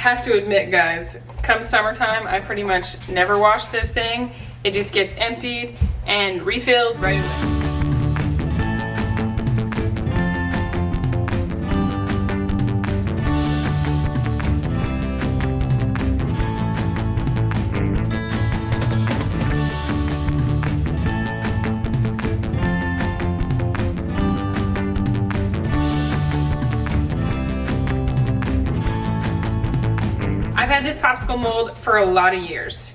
have to admit, guys, come summertime, I pretty much never wash this thing. It just gets emptied and refilled right away. I've had this popsicle mold for a lot of years.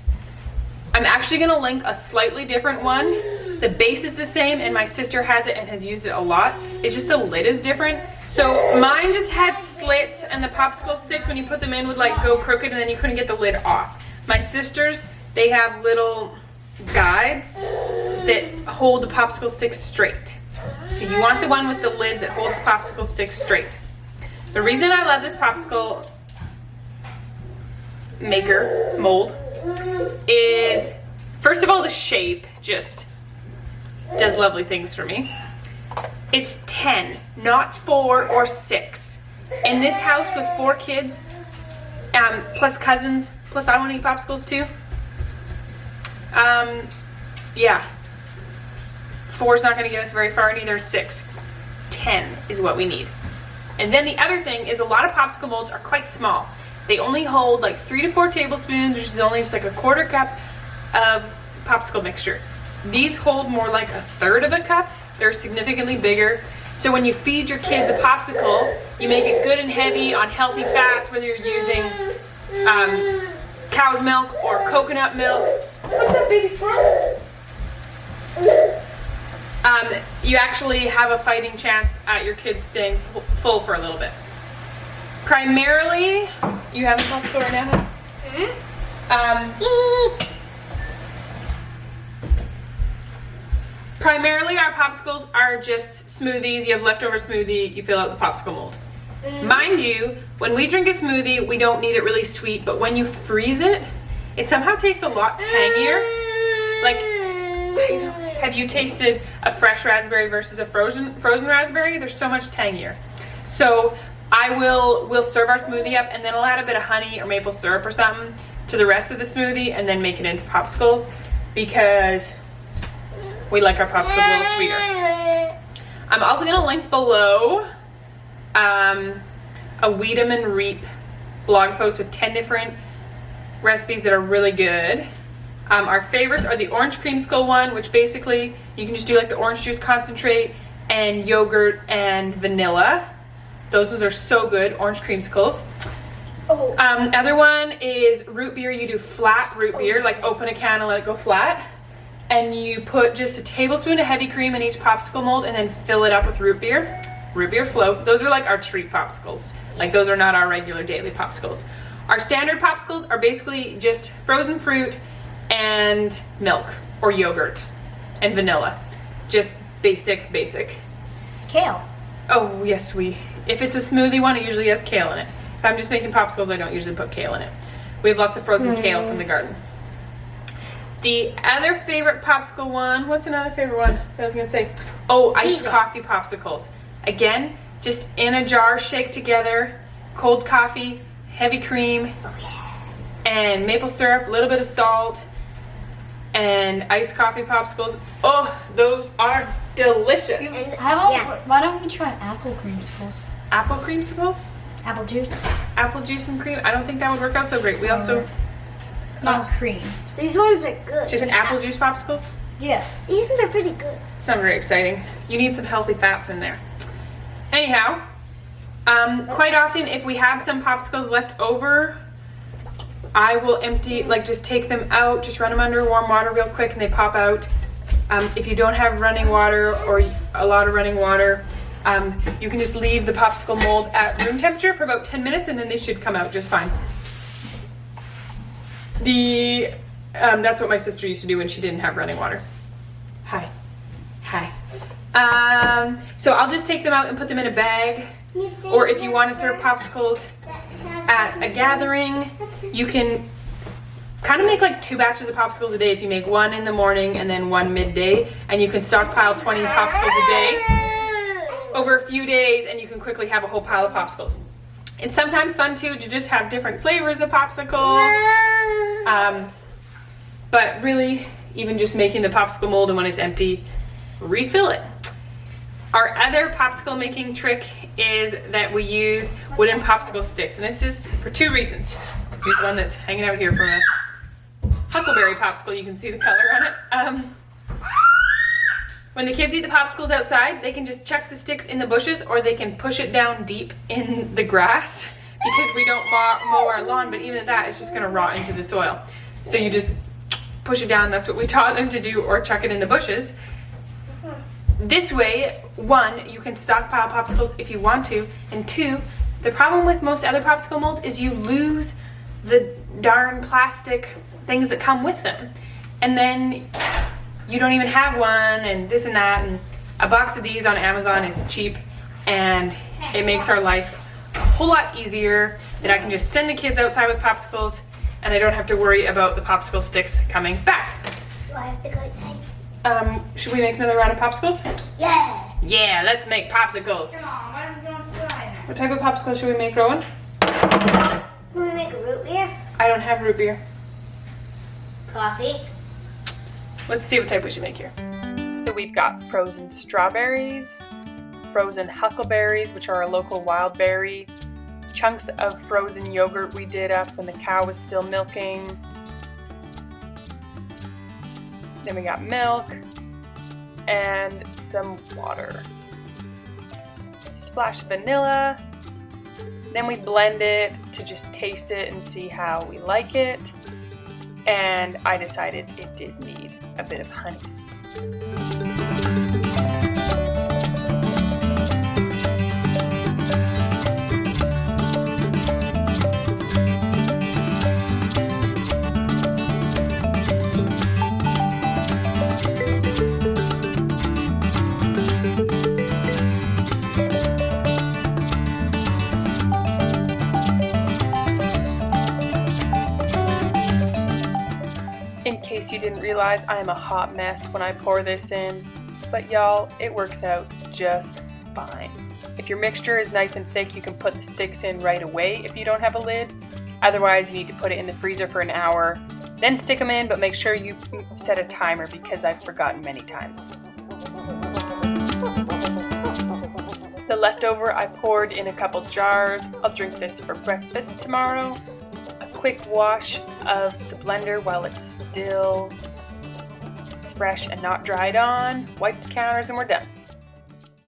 I'm actually gonna link a slightly different one. The base is the same and my sister has it and has used it a lot. It's just the lid is different. So mine just had slits and the popsicle sticks when you put them in would like go crooked and then you couldn't get the lid off. My sister's, they have little guides that hold the popsicle sticks straight. So you want the one with the lid that holds the popsicle sticks straight. The reason I love this popsicle maker mold is, first of all, the shape just does lovely things for me. It's 10, not 4 or 6. In this house with 4 kids, plus cousins, plus I want to eat popsicles too. Yeah, 4 is not going to get us very far, neither is 6. 10 is what we need. And then the other thing is a lot of popsicle molds are quite small. They only hold like 3 to 4 tablespoons, which is only just like a 1/4 cup of popsicle mixture. These hold more like 1/3 of a cup. They're significantly bigger. So when you feed your kids a popsicle, you make it good and heavy on healthy fats, whether you're using cow's milk or coconut milk. What's up, baby squirrel? You actually have a fighting chance at your kids staying full for a little bit. Primarily, you have a popsicle right now? Primarily, our popsicles are just smoothies. You have leftover smoothie, you fill out the popsicle mold. Mind you, when we drink a smoothie, we don't need it really sweet, but when you freeze it, it somehow tastes a lot tangier. Like, have you tasted a fresh raspberry versus a frozen raspberry? They're so much tangier. So we'll serve our smoothie up and then I'll add a bit of honey or maple syrup or something to the rest of the smoothie and then make it into popsicles because we like our popsicles a little sweeter. I'm also gonna link below a Weed 'em and Reap blog post with 10 different recipes that are really good. Our favorites are the orange creamsicle one, which basically you can just do like the orange juice concentrate and yogurt and vanilla. Those ones are so good, orange creamsicles. Other one is root beer. You do flat root beer, like open a can and let it go flat. And you put just a tablespoon of heavy cream in each popsicle mold and then fill it up with root beer float. Those are like our treat popsicles. Like those are not our regular daily popsicles. Our standard popsicles are basically just frozen fruit and milk or yogurt and vanilla. Just basic. Kale. Oh yes, if it's a smoothie one, it usually has kale in it. If I'm just making popsicles, I don't usually put kale in it. We have lots of frozen kale from the garden. The other favorite popsicle one, what's another favorite one that I was gonna say? Oh, iced coffee popsicles. Again, just in a jar, shake together, cold coffee, heavy cream, and maple syrup, a little bit of salt, and iced coffee popsicles. Oh, those are delicious. Why don't we try apple creamsicles? Apple creamsicles? Apple juice. Apple juice and cream? I don't think that would work out so great. We also... Not cream. These ones are good. Just apple juice popsicles? Yeah. These ones are pretty good. It's not very exciting. You need some healthy fats in there. Anyhow, quite often if we have some popsicles left over, I will empty, like just take them out, just run them under warm water real quick and they pop out. If you don't have running water or a lot of running water, you can just leave the popsicle mold at room temperature for about 10 minutes and then they should come out just fine. That's what my sister used to do when she didn't have running water. Hi. So I'll just take them out and put them in a bag. Or if you want to serve popsicles at a gathering, you can kind of make like 2 batches of popsicles a day if you make one in the morning and then one midday, and you can stockpile 20 popsicles a day over a few days and you can quickly have a whole pile of popsicles. It's sometimes fun too to just have different flavors of popsicles. But really, even just making the popsicle mold, and when it's empty, refill it. Our other popsicle making trick is that we use wooden popsicle sticks, and this is for 2 reasons. Here's one that's hanging out here from a huckleberry popsicle. You can see the color on it. When the kids eat the popsicles outside, they can just chuck the sticks in the bushes, or they can push it down deep in the grass, because we don't mow our lawn, but even at that, it's just gonna rot into the soil. So you just push it down. That's what we taught them to do, or chuck it in the bushes. This way, 1, you can stockpile popsicles if you want to, and 2, the problem with most other popsicle molds is you lose the darn plastic things that come with them, and then you don't even have one, and this and that. And a box of these on Amazon is cheap, and it makes our life a whole lot easier, that I can just send the kids outside with popsicles, and I don't have to worry about the popsicle sticks coming back. Do I have to go outside? Should we make another round of popsicles? Yeah. Yeah, let's make popsicles. Come on, why don't we go outside? What type of popsicle should we make, Rowan? Can we make a root beer? I don't have root beer. Coffee? Let's see what type we should make here. So we've got frozen strawberries, frozen huckleberries, which are a local wild berry, chunks of frozen yogurt we did up when the cow was still milking. Then we got milk and some water. Splash of vanilla. Then we blend it to just taste it and see how we like it. And I decided it did need a bit of honey. In case you didn't realize, I am a hot mess when I pour this in, but y'all, it works out just fine. If your mixture is nice and thick, you can put the sticks in right away if you don't have a lid. Otherwise, you need to put it in the freezer for an hour, then stick them in, but make sure you set a timer, because I've forgotten many times. The leftover I poured in a couple jars. I'll drink this for breakfast tomorrow. Quick wash of the blender while it's still fresh and not dried on. Wipe the counters and we're done.